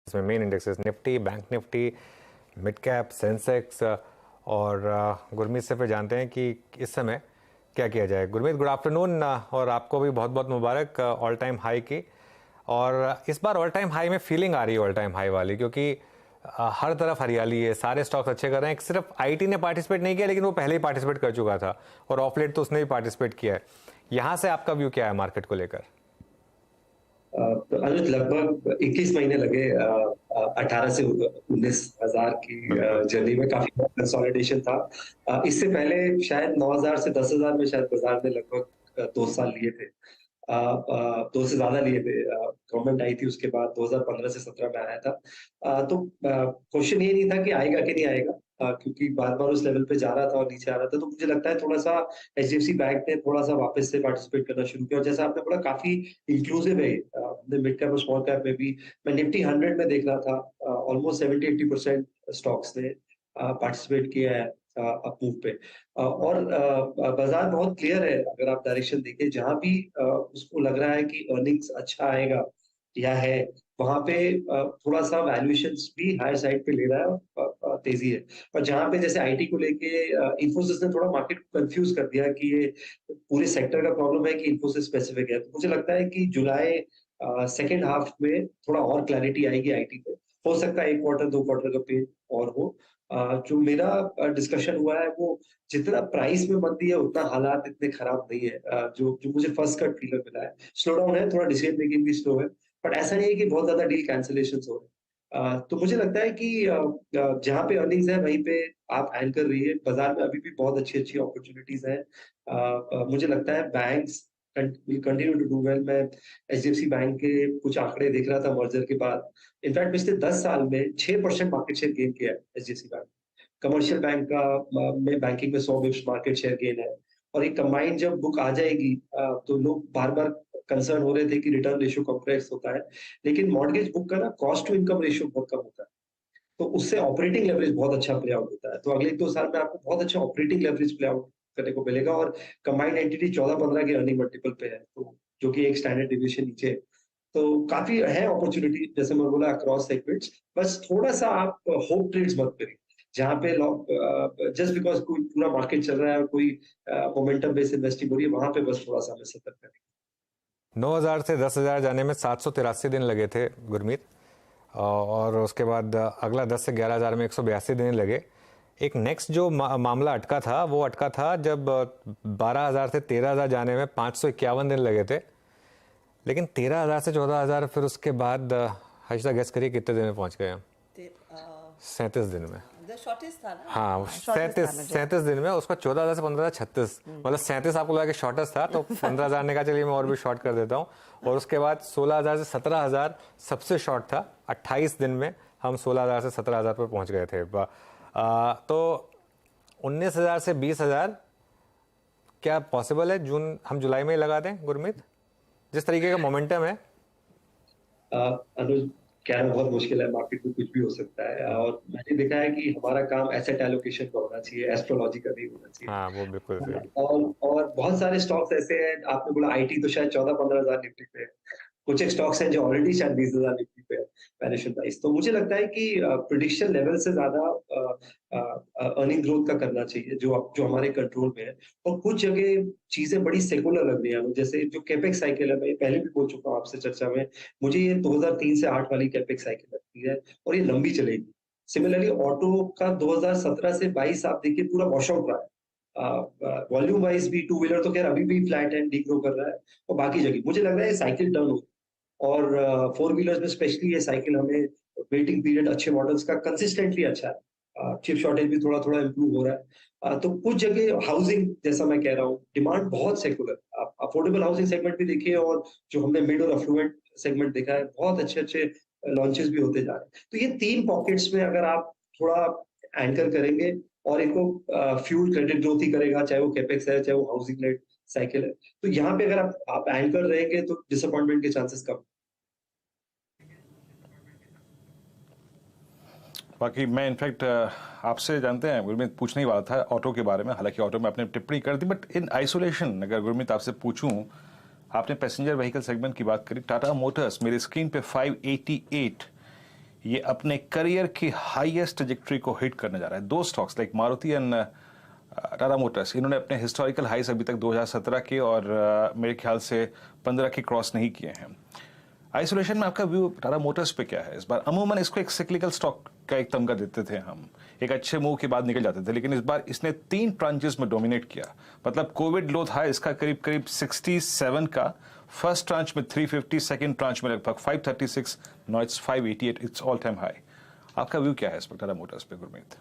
इसमें main indexes Nifty, bank Nifty, mid cap, Sensex और गुरमीत से फिर जानते हैं कि इस समय क्या किया जाए। गुरमीत, गुड आफ्टरनून और आपको भी बहुत बहुत मुबारक ऑल टाइम हाई की। और इस बार ऑल टाइम हाई में फीलिंग आ रही है ऑल टाइम हाई वाली, क्योंकि हर तरफ हरियाली है, सारे स्टॉक्स अच्छे कर रहे हैं। सिर्फ आईटी ने पार्टिसिपेट नहीं किया, लेकिन वो पहले ही पार्टिसिपेट कर चुका था और ऑफ लेट तो उसने भी पार्टिसिपेट किया है। यहाँ से आपका व्यू क्या है मार्केट को लेकर? तो अनुज लगभग 21 महीने लगे 18 से 19,000 की बिल्कुल। जर्नी में काफी कंसोलिडेशन था। इससे पहले शायद 9,000 से 10,000 में शायद बाजार ने लगभग 2 साल लिए थे। 2 से ज्यादा लिए थे। गवर्नमेंट आई थी उसके बाद 2015 से 17 में आया था। तो क्वेश्चन ये नहीं था कि आएगा कि नहीं आएगा, क्योंकि बार बार उस लेवल पे जा रहा था और नीचे आ रहा था। तो मुझे लगता है थोड़ा सा एचडीएफसी बैंक ने थोड़ा सा वापस से पार्टिसिपेट करना शुरू किया और जैसा आपने बोला काफी इंक्लूसिव है। मिड कैप और स्मॉल कैप में भी मैं निफ्टी 100 में देख रहा था, ऑलमोस्ट 70-80% स्टॉक्स ने पार्टिसिपेट किया है अप मूव पे। और बाजार बहुत क्लियर है। अगर आप डायरेक्शन देखें जहां भी उसको लग रहा है कि अर्निंग्स अच्छा आएगा या है, वहां पे थोड़ा सा वैल्यूएशंस भी हायर साइड पे ले रहा है और तेजी है। और जहां पे जैसे आईटी को लेके इंफोसिस ने थोड़ा मार्केट को कंफ्यूज कर दिया कि ये पूरे सेक्टर का प्रॉब्लम है कि इंफोसिस स्पेसिफिक है। तो मुझे लगता है कि जुलाई सेकेंड हाफ में थोड़ा और क्लैरिटी आएगी आईटी पे। हो सकता है 1 क्वार्टर 2 क्वार्टर का पेन और हो। जो मेरा डिस्कशन हुआ है वो जितना प्राइस में मंदी है उतना हालात इतने खराब नहीं है। जो मुझे फर्स्ट कट फीलर मिला है, स्लो डाउन है, थोड़ा डिसीजन मेकिंग भी स्लो है, बट ऐसा नहीं है कि बहुत ज्यादा डील कैंसिलेशन हो रहे हैं। तो मुझे लगता है कि जहाँ पे अर्निंग्स है वहीं पे आप एंकर रहिए। बाजार में अभी भी बहुत अच्छी अच्छी अपॉर्चुनिटीज हैं। मुझे लगता है banks will continue to do well. मैं एचडीएफसी बैंक के कुछ आंकड़े देख रहा था मर्जर के बाद। इनफैक्ट पिछले 10 साल में 6% मार्केट शेयर गेन किया है एचडीएफसी बैंक। कमर्शियल बैंक का में बैंकिंग में 100 बिप्स मार्केट शेयर गेन है। और एक कंबाइंड जब बुक आ जाएगी, तो लोग बार बार कंसर्न हो रहे थे कि रिटर्न रेशियो कॉम्प्लेक्स होता है, लेकिन मॉर्गेज बुक का ना कॉस्ट टू इनकम रेशियो बहुत कम होता है। तो उससे ऑपरेटिंग लेवरेज बहुत अच्छा प्ले आउट होता है। तो अगले 2 साल में आपको बहुत अच्छा ऑपरेटिंग लेवरेज प्ले आउट करने को मिलेगा। और कंबाइंड एंटिटी 14-15 के अर्निंग मल्टीपल पे है, तो जो कि एक स्टैंडर्ड डिविएशन नीचे है। तो काफी है अपॉर्चुनिटी, जैसे मैं बोला, अक्रॉस सेगमेंट्स। बस थोड़ा सा आप होप ट्रेड्स मत करिए, जहाँ पे जस्ट बिकॉज कोई पूरा मार्केट चल रहा है और कोई मोमेंटम बेस्ड इन्वेस्टिंग हो रही है, वहां पे बस थोड़ा सा हमें सतर्क करें। 9,000 से 10,000 जाने में 783 दिन लगे थे गुरमीत, और उसके बाद अगला 10 से 11,000 में 182 दिन लगे। एक नेक्स्ट जो मामला अटका था वो अटका था जब 12,000 से 13,000 जाने में 551 दिन लगे थे। लेकिन 13,000 से 14,000 फिर उसके बाद हर्षिता गेस करिए कितने दिन में पहुंच गए हम? 37 दिन में। शॉर्टेस्ट था ना? हाँ, 37 दिन में। उसका 14,000 से 15,000 36, मतलब 37 आपको लगा कि शॉर्टेस्ट था, तो 15,000 ने कहा चलिए मैं और भी शॉर्ट कर देता हूँ। और उसके बाद 16,000 से 17,000 सबसे शॉर्ट था। 28 दिन में हम 16,000 से 17,000 पर पहुंच गए थे। तो 19,000 से 20,000 क्या पॉसिबल है हम जुलाई में ही लगा दें गुरमीत, जिस तरीके का मोमेंटम है? अनुज, कहना बहुत मुश्किल है, मार्केट में कुछ भी हो सकता है। और मैंने देखा है कि हमारा काम एसेट एलोकेशन का होना चाहिए, एस्ट्रोलॉजी का नहीं होना चाहिए। हाँ, वो बिल्कुल सही। और बहुत सारे स्टॉक्स ऐसे हैं, आपने बोला आईटी तो शायद 14-15 हजार निफ्टी पे है। कुछ एक स्टॉक्स हैं जो ऑलरेडी शायद 20,000 निफ्टी पे है वैल्यूएशन प्राइस। तो मुझे लगता है कि प्रिडिक्शन लेवल से ज्यादा अर्निंग ग्रोथ का करना चाहिए, जो हमारे कंट्रोल में है। और कुछ जगह चीजें बड़ी सेकुलर लग रही है, जैसे जो कैपेक्स साइकिल है, मैं पहले भी बोल चुका हूँ आपसे चर्चा में, मुझे ये 2003 से 8 वाली कैपेक्स साइकिल लगती है और ये लंबी चलेगी। सिमिलरली ऑटो का 2017 से 22 आप देखिए पूरा वॉश आउट रहा है। वॉल्यूम वाइज भी टू व्हीलर तो खैर अभी भी फ्लैट एंड डिग्रो कर रहा है, और बाकी जगह मुझे लग रहा है साइकिल टर्न हो। और फोर व्हीलर्स में स्पेशली ये साइकिल हमें वेटिंग पीरियड अच्छे मॉडल्स का कंसिस्टेंटली अच्छा है। चिप शॉर्टेज भी थोड़ा थोड़ा इंप्रूव हो रहा है। तो कुछ जगह हाउसिंग, जैसा मैं कह रहा हूँ, डिमांड बहुत सेकुलर। आप अफोर्डेबल हाउसिंग सेगमेंट भी देखिए, और जो हमने मिड और अफ्लुएंट सेगमेंट देखा है, बहुत अच्छे अच्छे लॉन्चेस भी होते जा रहे हैं। तो ये 3 पॉकेट्स में अगर आप थोड़ा एंकर करेंगे और इनको फ्यूल क्रेडिट ग्रोथ ही करेगा, चाहे वो कैपेक्स है चाहे वो हाउसिंग लेड साइकिल है, तो यहाँ पे अगर आप एंकर रहेंगे तो डिसअपॉइंटमेंट के चांसेस कम। बाकी मैं इनफैक्ट आपसे जानते हैं गुरमीत, पूछने ही वाला था ऑटो के बारे में। हालांकि ऑटो में आपने टिप्पणी कर दी, बट इन आइसोलेशन अगर गुरमीत आपसे पूछूं, आपने पैसेंजर व्हीकल सेगमेंट की बात करी। टाटा मोटर्स मेरी स्क्रीन पे 588 ये अपने करियर की हाईएस्ट ट्रजेक्टरी को हिट करने जा रहा है। दो stocks like Maruti and Tata Motors, इन्होंने अपने हिस्टोरिकल हाइस अभी तक 2017 के और मेरे ख्याल से 15 के क्रॉस नहीं किए हैं। आइसोलेशन में आपका व्यू टाटा मोटर्स पे क्या है इस बार? अमूमन इसको एक सिक्लिकल स्टॉक का एक तमगा देते थे हम, एक अच्छे मूव के बाद निकल जाते थे, लेकिन इस बार इसने 3 ट्रांचेस में डोमिनेट किया। मतलब कोविड लो था इसका करीब 67 का, फर्स्ट ट्रांच में 350, सेकंड ट्रांच में लगभग 536, now it's 588, it's all time high. आपका व्यू क्या है इस पर टाटा मोटर्स पे Gurmeet?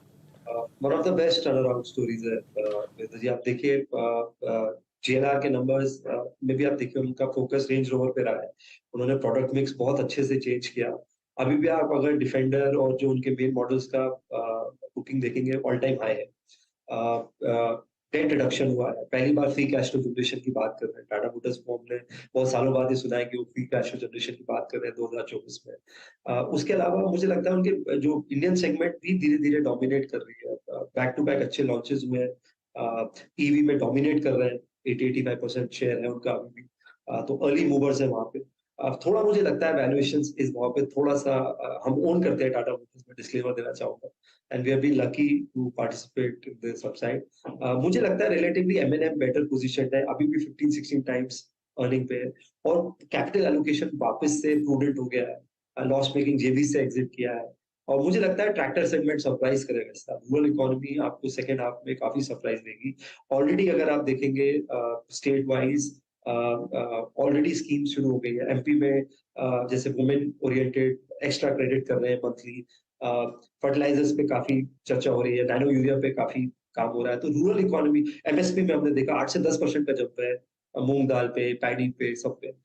One of the best turnaround stories है वेदा जी। आप देखिए जीएलआर के नंबर्स में भी आप देखिए उनका फोकस रेंज रोवर पे रहा है। उन्होंने प्रोडक्ट मिक्स बहुत अच्छे से चेंज किया। अभी भी आप अगर डिफेंडर और जो उनके मेन मॉडल्स का बुकिंग देखेंगे ऑल टाइम हाई है। डेट रिडक्शन हुआ है, पहली बार फ्री कैश फ्लो जनरेशन की बात कर रहे हैं टाटा मोटर्स को। हमने बहुत सालों बाद ये सुना है कि वो फ्री कैश फ्लो जनरेशन की बात कर रहे हैं 2024 में। उसके अलावा मुझे लगता है उनके जो इंडियन सेगमेंट भी धीरे धीरे डोमिनेट कर रही है। बैक टू बैक अच्छे लॉन्चेस हुए हैं, ईवी में डोमिनेट कर रहे हैं, 80-85% शेयर है उनका अभी भी। तो अर्ली मूवर्स है वहां पे। थोड़ा मुझे लगता है वैल्यूएशंस इस वहां पे थोड़ा सा हम ओन करते हैं टाटा मोटर्स में, डिस्क्लेमर देना चाहूंगा, and we have been lucky to participate in this upside. मुझे लगता है रिलेटिवली एमएनएम बेटर पोजीशन्ड है, अभी भी 15-16 टाइम्स अर्निंग पे है, और कैपिटल एलोकेशन वापस से प्रूडेंट हो गया है। लॉस मेकिंग जेवी से एग्जिट किया है, और मुझे लगता है ट्रैक्टर सेगमेंट सरप्राइज करेगा इसका। रूरल इकोनॉमी आपको सेकंड हाफ में काफी सरप्राइज देगी। ऑलरेडी अगर आप देखेंगे स्टेट वाइज ऑलरेडी स्कीम शुरू हो गई है एमपी में। जैसे वुमेन ओरिएंटेड एक्स्ट्रा क्रेडिट कर रहे हैं मंथली, फर्टिलाइजर्स पे काफी चर्चा हो रही है, नैनो यूरिया पे काफी काम हो रहा है। तो रूरल इकोनॉमी एमएसपी में हमने देखा 8 से 10% का जंप है, मूंग दाल पे, पैडी पे, सब पे।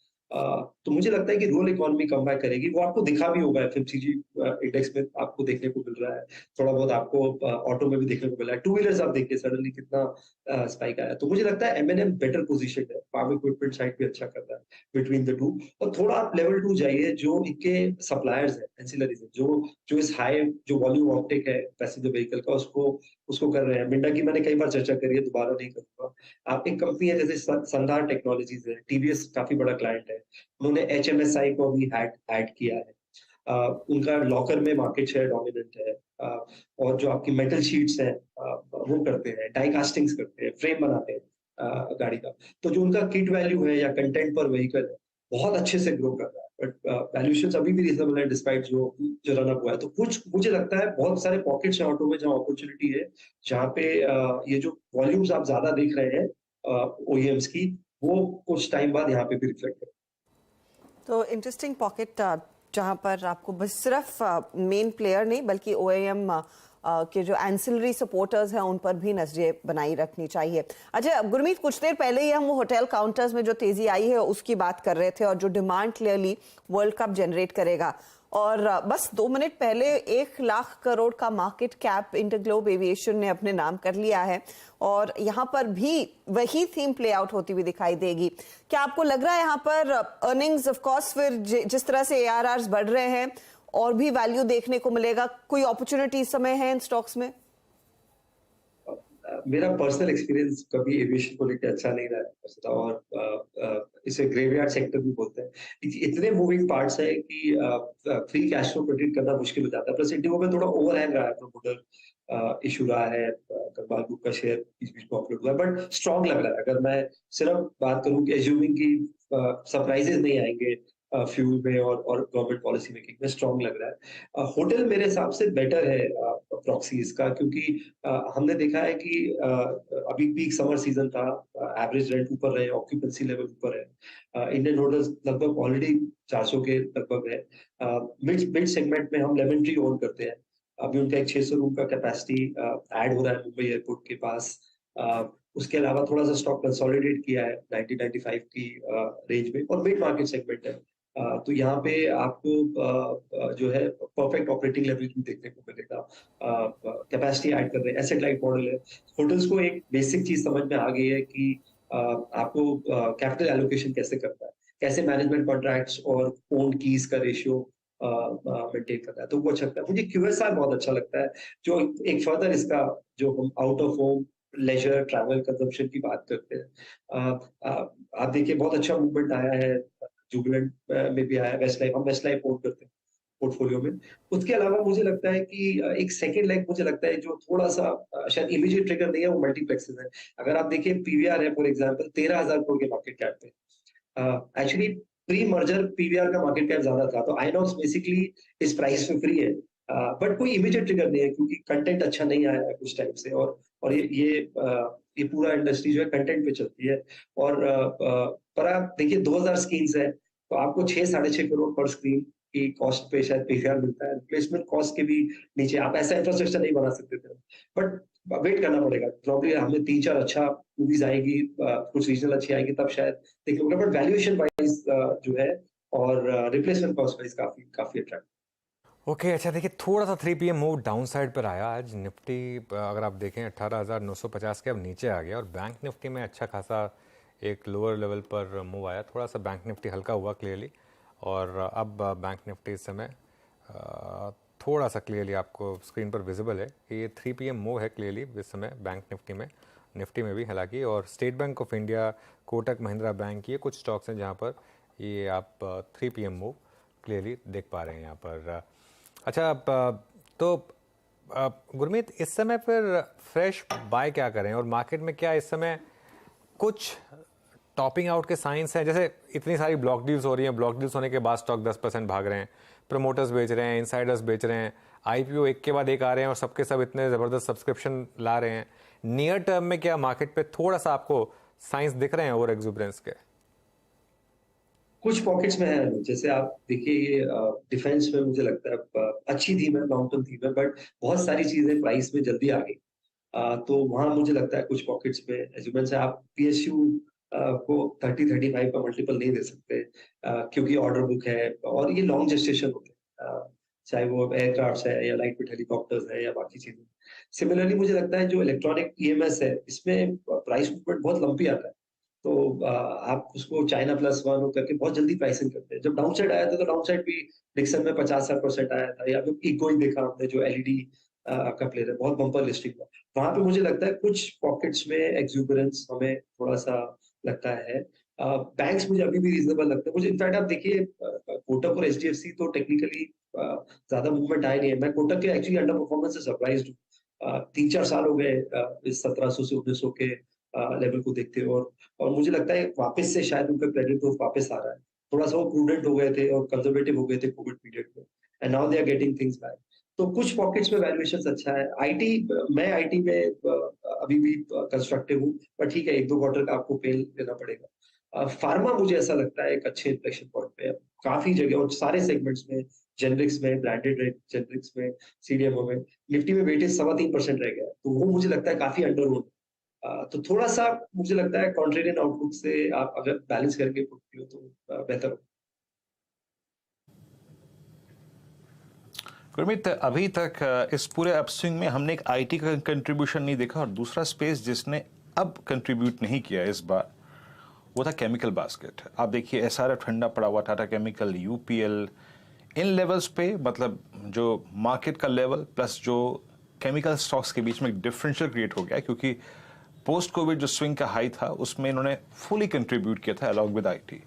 तो मुझे लगता है कि रूरल इकोनॉमी कम बैक करेगी। वो आपको दिखा भी होगा एफएमसीजी इंडेक्स में, आपको देखने को मिल रहा है। थोड़ा बहुत आपको ऑटो में भी देखने को मिल रहा है। टू व्हीलर्स आप देखिए सडनली कितना स्पाइक आया। तो मुझे लगता है एमएनएम बेटर पोजीशन है, फार्म इक्विपमेंट साइड भी अच्छा कर रहा है बिटवीन द टू। और थोड़ा आप लेवल 2 जाइए, जो इनके सप्लायर्स है, एंसिलरीज है, जो इस हाई जो वॉल्यूम ऑप्टिक है पैसेंजर व्हीकल का, उसको कर रहे हैं। मिंडा की मैंने कई बार चर्चा करी है, दोबारा नहीं करूंगा। आप एक कंपनी है जैसे संधार टेक्नोलॉजीज है, टीवीएस काफी बड़ा क्लाइंट है, उन्होंने एचएमएसआई को भी ऐड किया है। उनका लॉकर में मार्केट शेयर डोमिनेंट है। और जो आपकी मेटल शीट्स हैं वो करते हैं, डाई कास्टिंग्स करते हैं, फ्रेम बनाते हैं गाड़ी का। तो जो उनका किट वैल्यू है या कंटेंट पर व्हीकल है, बहुत अच्छे से ग्रो कर रहा है। बट वैल्यूएशंस अभी भी रीजनेबल है डिस्पाइट जो रन अप हुआ है। तो कुछ मुझे लगता है बहुत सारे पॉकेट्स हैं ऑटो में जहाँ अपॉर्चुनिटी है, जहाँ पे ये जो वॉल्यूम्स आप ज्यादा देख रहे हैं ओईएम्स की, वो कुछ टाइम बाद यहाँ पे भी रिफ्लेक्ट है। तो इंटरेस्टिंग पॉकेट जहां पर आपको बस सिर्फ मेन प्लेयर नहीं बल्कि ओएएम के जो एंसिलरी सपोर्टर्स हैं उन पर भी नजरें बनाई रखनी चाहिए। अच्छा गुरमीत, कुछ देर पहले ही हम वो होटल काउंटर्स में जो तेजी आई है उसकी बात कर रहे थे, और जो demand clearly world cup generate करेगा, और बस 2 मिनट पहले 1 लाख करोड़ का मार्केट कैप इंटरग्लोब एविएशन ने अपने नाम कर लिया है, और यहाँ पर भी वही थीम प्ले आउट होती हुई दिखाई देगी। क्या आपको लग रहा है यहाँ पर अर्निंग्स ऑफ कोर्स फिर जिस तरह से एआरआर्स बढ़ रहे हैं और भी वैल्यू देखने को मिलेगा? कोई अपॉर्चुनिटी इस समय है इन स्टॉक्स में? मेरा पर्सनल एक्सपीरियंस कभी एविएशन को लेकर अच्छा नहीं रहा, और इसे ग्रेवयार्ड सेक्टर भी बोलते हैं। इतने मूविंग पार्ट्स है कि फ्री कैश फ्लो प्रेडिक्ट करना मुश्किल हो जाता है। प्लस इंडिगो में थोड़ा ओवरहैंग रहा है, प्रमोटर इशू रहा है, करबाल ग्रुप का शेयर बीच बीच में ऑपरेट हुआ है, बट स्ट्रॉन्ग लग रहा है। अगर मैं सिर्फ बात करूं कि एज्यूमिंग की सरप्राइजेस नहीं आएंगे फ्यूल में और गवर्नमेंट पॉलिसी मेकिंग में, स्ट्रॉन्ग लग रहा है। होटल मेरे हिसाब से बेटर है प्रॉक्सी इसका, क्योंकि हमने देखा है कि अभी पीक समर सीजन था, एवरेज रेंट ऊपर रहे, ऑक्यूपेंसी लेवल ऊपर है। इंडियन होटल्स लगभग ऑलरेडी 400 के लगभग है। मिड सेगमेंट में हम लेमन ट्री ओन करते हैं, अभी उनका एक 600 रूम का कैपेसिटी ऐड हो रहा है मुंबई एयरपोर्ट के पास। उसके अलावा थोड़ा सा स्टॉक कंसोलिडेट किया है 90-95 की रेंज में, और मिड मार्केट सेगमेंट है। तो यहाँ पे आपको जो है परफेक्ट ऑपरेटिंग लेवरेज भी देखने को मिलेगा। कैपेसिटी ऐड कर रहे हैं, एसेट लाइट मॉडल है। होटल्स को एक बेसिक चीज समझ में आ गई है कि आपको कैपिटल एलोकेशन कैसे करना है, कैसे मैनेजमेंट कॉन्ट्रैक्ट्स और ओन कीज का रेशियो मेंटेन करना है। तो वो अच्छा लगता है मुझे। क्यूएसआर बहुत अच्छा लगता है, जो एक फर्दर इसका जो हम out of home leisure travel consumption की बात करते हैं, आप देखिए बहुत अच्छा मूवमेंट आया है, जुबिलेंट में भी आया, वेस्ट लाइफ, हम वेस्ट लाइफ ओन करते हैं, पोर्टफोलियो में। उसके अलावा मुझे लगता है कि एक सेकंड लेग मुझे लगता है जो थोड़ा-सा शायद इमीडिएट ट्रिगर नहीं है, वो मल्टीप्लेक्सेस है। अगर आप देखिए पीवीआर है फॉर एग्जांपल 13,000 करोड़ के मार्केट कैप पे। एक्चुअली प्री मर्जर पीवीआर का मार्केट कैप ज्यादा था, तो आइनॉक्स बेसिकली इस प्राइस में फ्री है। बट कोई इमीडिएट ट्रिगर नहीं है क्योंकि कंटेंट अच्छा नहीं आया है कुछ टाइम से, और ये पूरा इंडस्ट्री जो है कंटेंट पे चलती है। और पर आप देखिए 2000 स्क्रीन्स है, तो आपको 6 साढ़े 6 करोड़ पर स्क्रीन की कॉस्ट पे शायद पीवीआर मिलता है। रिप्लेसमेंट कॉस्ट के भी नीचे आप ऐसा इंफ्रास्ट्रक्चर नहीं बना सकते थे। बट वेट करना पड़ेगा, प्रॉब्ली हमें 3-4 अच्छा मूवीज आएगी, कुछ रीजनल अच्छी आएगी, तब शायद देखने को। बट वैल्यूएशन वाइज जो है और रिप्लेसमेंट कॉस्ट वाइज काफी काफी अट्रैक्टिव। ओके अच्छा देखिए थोड़ा सा 3 PM मूव डाउन साइड पर आया आज निफ्टी। अगर आप देखें 18,950 के अब नीचे आ गया, और बैंक निफ्टी में अच्छा खासा एक लोअर लेवल पर मूव आया। थोड़ा सा बैंक निफ्टी हल्का हुआ क्लियरली, और अब बैंक निफ्टी इस समय थोड़ा सा क्लियरली आपको स्क्रीन पर विजिबल है कि ये 3 PM मूव है क्लियरली इस समय बैंक निफ्टी में भी हालांकि। और state bank of India, Kotak Mahindra bank, ये कुछ स्टॉक्स हैं जहाँ पर ये आप 3 PM मूव क्लियरली देख पा रहे हैं यहाँ पर। अच्छा तो गुरमीत इस समय फिर फ्रेश बाय क्या करें, और मार्केट में क्या इस समय कुछ टॉपिंग आउट के साइंस हैं? जैसे इतनी सारी ब्लॉक डील्स हो रही हैं, ब्लॉक डील्स होने के बाद स्टॉक 10% भाग रहे हैं, प्रमोटर्स बेच रहे हैं, इनसाइडर्स बेच रहे हैं, आईपीओ एक के बाद एक आ रहे हैं और सबके सब इतने ज़बरदस्त सब्सक्रिप्शन ला रहे हैं। नियर टर्म में क्या मार्केट पे थोड़ा सा आपको साइंस दिख रहे हैं ओवर एक्सुबरेंस के? कुछ पॉकेट्स में है, जैसे आप देखिए ये डिफेंस में मुझे लगता है अच्छी थीम है, लॉन्ग टर्म थीम है, बट बहुत सारी चीजें प्राइस में जल्दी आ गई। तो वहां मुझे लगता है कुछ पॉकेट्स में एजुमेंट से आप पीएसयू को 30-35 का मल्टीपल नहीं दे सकते, क्योंकि ऑर्डर बुक है और ये लॉन्ग जेस्टेशन होते हैं, चाहे वो एयरक्राफ्ट है या लाइट वेट हेलीकॉप्टर्स है या बाकी चीजें। सिमिलरली मुझे लगता है जो इलेक्ट्रॉनिक ईएमएस है, इसमें प्राइस मूवमेंट बहुत लंबी आता है। तो आप उसको चाइना +1 करके बहुत जल्दी प्राइसिंग करते हैं। जब डाउन साइड आया था तो डाउन साइड भी डिक्सन में 50-60% आया था, या फिर इकोई देखा हमने जो एलईडी का प्लेयर है, बहुत बम्पर लिस्टिंग था। वहां पे मुझे लगता है कुछ पॉकेट्स में एक्सुबरेंस हमें थोड़ा सा लगता है। बैंक्स मुझे अभी भी रीजनेबल लगता है। मुझे इनफैक्ट आप देखिए कोटक और एचडीएफसी तो टेक्निकली ज्यादा मूवमेंट आया नहीं है। मैं कोटक के एक्चुअली अंडर परफॉर्मेंस से सरप्राइज्ड हूँ। 3-4 साल हो गए इस 1700 से 1900 के लेवल को देखते हुए, और मुझे लगता है वापस से शायद उनका क्रेडिट ग्रोथ वापस आ रहा है। थोड़ा सा वो प्रूडेंट हो गए थे और कंजर्वेटिव हो गए थे कोविड पीरियड में, and now they are getting things back. तो कुछ पॉकेट्स में वैल्यूएशन अच्छा है। मैं आईटी में अभी भी कंस्ट्रक्टिव हूँ, पर ठीक है 1-2 क्वार्टर का आपको पेन लेना पड़ेगा। फार्मा मुझे ऐसा लगता है एक अच्छे इन्फ्लेक्शन पॉइंट पे है काफी जगह, और सारे सेगमेंट्स में, जेनरिक्स में, ब्रांडेड जेनरिक्स में, सीडीएमओ में। निफ्टी में वेटेज 3.25% रह गया है, तो वो मुझे लगता है काफी अंडर ओन। तो थोड़ा सा मुझे लगता है कॉन्ट्रेरियन आउटलुक से आप अगर बैलेंस करेंगे पोर्टफोलियो तो बेहतर हो। गुरमीत, अभी तक इस पूरे अपस्विंग में हमने एक आईटी का कंट्रीब्यूशन नहीं देखा, और दूसरा स्पेस जिसने अब कंट्रीब्यूट नहीं किया इस बार वो था केमिकल बास्केट। आप देखिए एसआरएफ ठंडा पड़ा हुआ, टाटा केमिकल, यूपीएल, इन लेवल्स पे, मतलब जो मार्केट का लेवल प्लस जो केमिकल स्टॉक्स के बीच में एक डिफरेंशियल क्रिएट हो गया, क्योंकि पोस्ट कोविड जो स्विंग का हाई था उसमें इन्होंने फुली कंट्रीब्यूट किया था अलॉन्ग विद आईटी।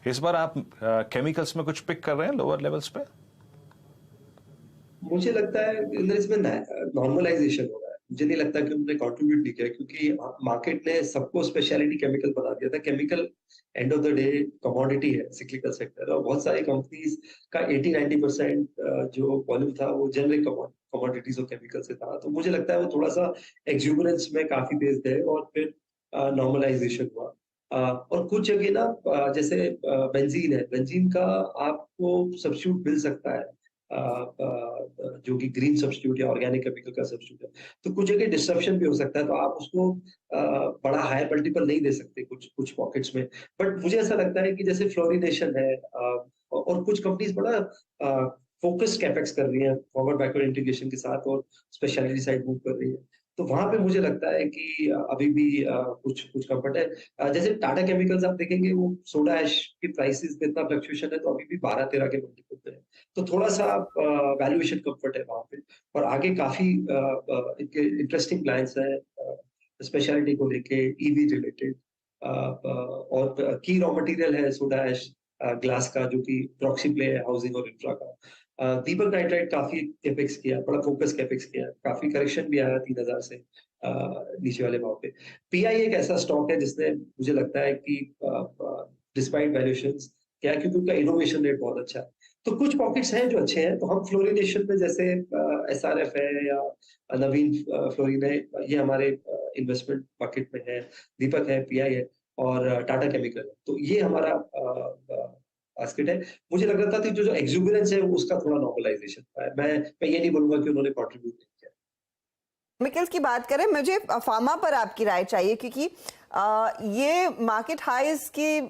इस बार आप केमिकल्स में कुछ पिक कर रहे हैं लोअर लेवल्स पे? मुझे लगता है इसमें नॉर्मलाइजेशन हो रहा है। मुझे नहीं लगता कि उन्होंने कंट्रीब्यूट नहीं किया, क्योंकि मार्केट ने सबको स्पेशलिटी केमिकल बना दिया था। Chemical end of the day commodity है, सिक्लिकल सेक्टर, और बहुत सारी कंपनीज का 80-90% जो वॉल्यूम था वो जेनरिक कमोडिटीज और केमिकल से था। तो मुझे लगता है वो थोड़ा सा एक्सुबरेंस में काफी तेज थे, और फिर नॉर्मलाइजेशन हुआ। और कुछ जगह ना जैसे बेंजीन है, बेंजीन का आपको सब्स्टिट्यूट मिल सकता है, जो कि ग्रीन सब्स्टिट्यूट या ऑर्गेनिक केमिकल का सब्स्टिट्यूट है। तो कुछ जगह डिस्ट्रप्शन भी हो सकता है, तो आप उसको बड़ा हायर मल्टीपल नहीं दे सकते कुछ पॉकेट्स में। बट मुझे ऐसा लगता है कि जैसे फ्लोरिनेशन है, और कुछ कंपनीज बड़ा फोकस्ड कैपेक्स कर रही है फॉरवर्ड बैकवर्ड इंटीग्रेशन के साथ, और स्पेशलिटी साइड मूव कर रही है। तो वहां पे मुझे लगता है कि अभी भी कुछ कंफर्ट है। जैसे टाटा केमिकल्स आप देखेंगे, वो सोडा ऐश की प्राइसेस में इतना फ्लक्चुएशन है, तो अभी भी 12-13 के मल्टीपल पे है। तो थोड़ा सा वैल्यूएशन कंफर्ट है वहां पे, और आगे काफी इनके इंटरेस्टिंग प्लान्स है स्पेशलिटी को लेके, ईवी रिलेटेड, और की रॉ मटेरियल है सोडा ऐश ग्लास का, जो कि प्रॉक्सी प्ले है हाउसिंग और इंफ्रा का। दीपक नाइट्राइट काफी कैपेक्स किया, बड़ा फोकस कैपेक्स किया, काफी करेक्शन भी आया 3000 से नीचे वाले भाव पे। पीआई एक ऐसा स्टॉक है जिसने मुझे लगता है कि डिस्पाइट वैल्यूएशंस क्या है, क्योंकि उनका इनोवेशन रेट बहुत अच्छा है। तो कुछ पॉकेट्स हैं जो अच्छे हैं, तो हम फ्लोरिनेशन में जैसे एसआरएफ है या नवीन फ्लोरिन है, ये हमारे इन्वेस्टमेंट बकेट में है, दीपक है, पीआई है और टाटा केमिकल है। तो ये हमारा बास्केट है। मुझे लग रहा था कि जो एक्सुबरेंस है वो उसका थोड़ा नॉर्मलाइजेशन हुआ है। मैं ये नहीं बोलूंगा कि उन्होंने कंट्रीब्यूट नहीं किया। केमिकल्स की बात करें, मुझे फार्मा पर आपकी राय चाहिए, क्योंकि ये मार्केट हाइज के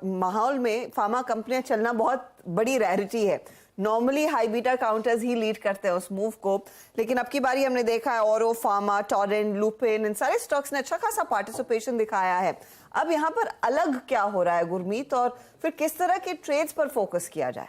माहौल में फार्मा कंपनियां चलना बहुत बड़ी रैरिटी है। नॉर्मली हाई बीटा काउंटर्स ही लीड करते हैं उस मूव को, लेकिन अब की बारी हमने देखा है औरो फार्मा, टोरेंट, लुपिन, इन सारे स्टॉक्स ने अच्छा खासा पार्टिसिपेशन दिखाया है। अब यहाँ पर अलग क्या हो रहा है गुरमीत, और फिर किस तरह के ट्रेड्स पर फोकस किया जाए?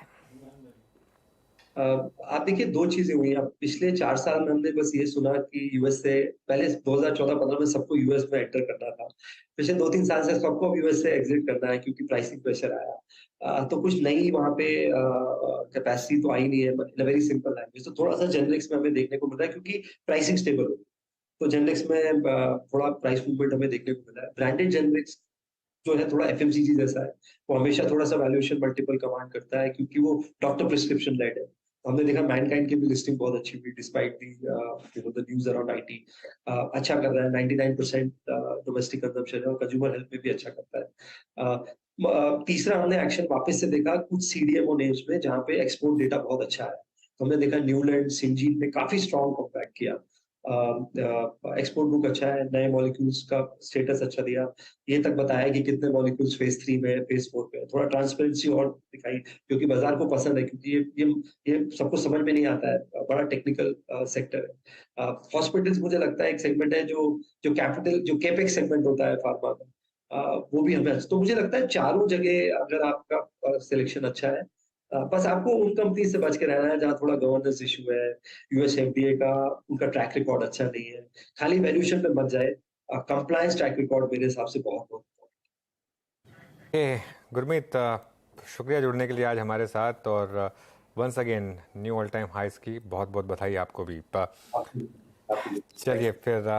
आप देखिए, दो चीजें हुई। अब पिछले 4 साल में हमने बस ये सुना कि यूएस से पहले 2014-15 में सबको यूएस में एंटर करना था। पिछले 2-3 साल से सबको अब यूएस से एग्जिट करना है क्योंकि प्राइसिंग प्रेशर आया। तो कुछ नई वहाँ पे कैपेसिटी तो आई नहीं है, इन वेरी सिंपल लैंग्वेज। तो थोड़ा सा जेनरिक्स में हमें देखने को मिल रहा है क्योंकि प्राइसिंग स्टेबल हो गई। तो जेनरिक्स में थोड़ा प्राइस मूवमेंट हमें देखने को मिला है। ब्रांडेड जेनरिक्स जो है थोड़ा एफएमसीजी जैसा है, वो हमेशा थोड़ा सा वैल्यूएशन मल्टीपल कमांड करता है क्योंकि वो डॉक्टर प्रिस्क्रिप्शन लेड है। हमने देखा मैनकाइंड की भी लिस्टिंग बहुत अच्छी हुई despite the news around IT. अच्छा कर रहा है, 99% डोमेस्टिक कंजम्पशन है और कंज्यूमर हेल्थ में भी अच्छा करता है। तीसरा हमने एक्शन वापस से देखा कुछ सीडीएमओ नेम्स में जहाँ पे एक्सपोर्ट डेटा बहुत अच्छा है। तो हमने देखा न्यूलैंड, सिंजीन ने काफी स्ट्रॉन्ग कमबैक किया। एक्सपोर्ट बुक अच्छा है, नए मॉलिक्यूल्स का स्टेटस अच्छा दिया, ये तक बताया कि कितने मॉलिक्यूल्स फेज 3 में है, फेज 4 पे है। थोड़ा ट्रांसपेरेंसी और दिखाई, क्योंकि बाजार को पसंद है, क्योंकि ये सबको समझ में नहीं आता है, बड़ा टेक्निकल सेक्टर है। हॉस्पिटल्स मुझे लगता है एक सेगमेंट है जो कैपिटल, जो कैपेक्स सेगमेंट होता है फार्मा में, वो भी हमें। तो मुझे लगता है चारों जगह अगर आपका सिलेक्शन अच्छा है, बस आपको उन कंपनी से बच के रहना है जहाँ थोड़ा गवर्नेंस इशू है, यूएस एफडीए का उनका ट्रैक रिकॉर्ड अच्छा नहीं है। खाली वैल्यूएशन पे मत जाए, कंप्लायंस ट्रैक रिकॉर्ड मेरे हिसाब से बहुत बहुत गुरमीत, शुक्रिया जुड़ने के लिए आज हमारे साथ, और once again new all time highs की बहुत बहुत बधाई आपको भी। आपकी चलिए फिर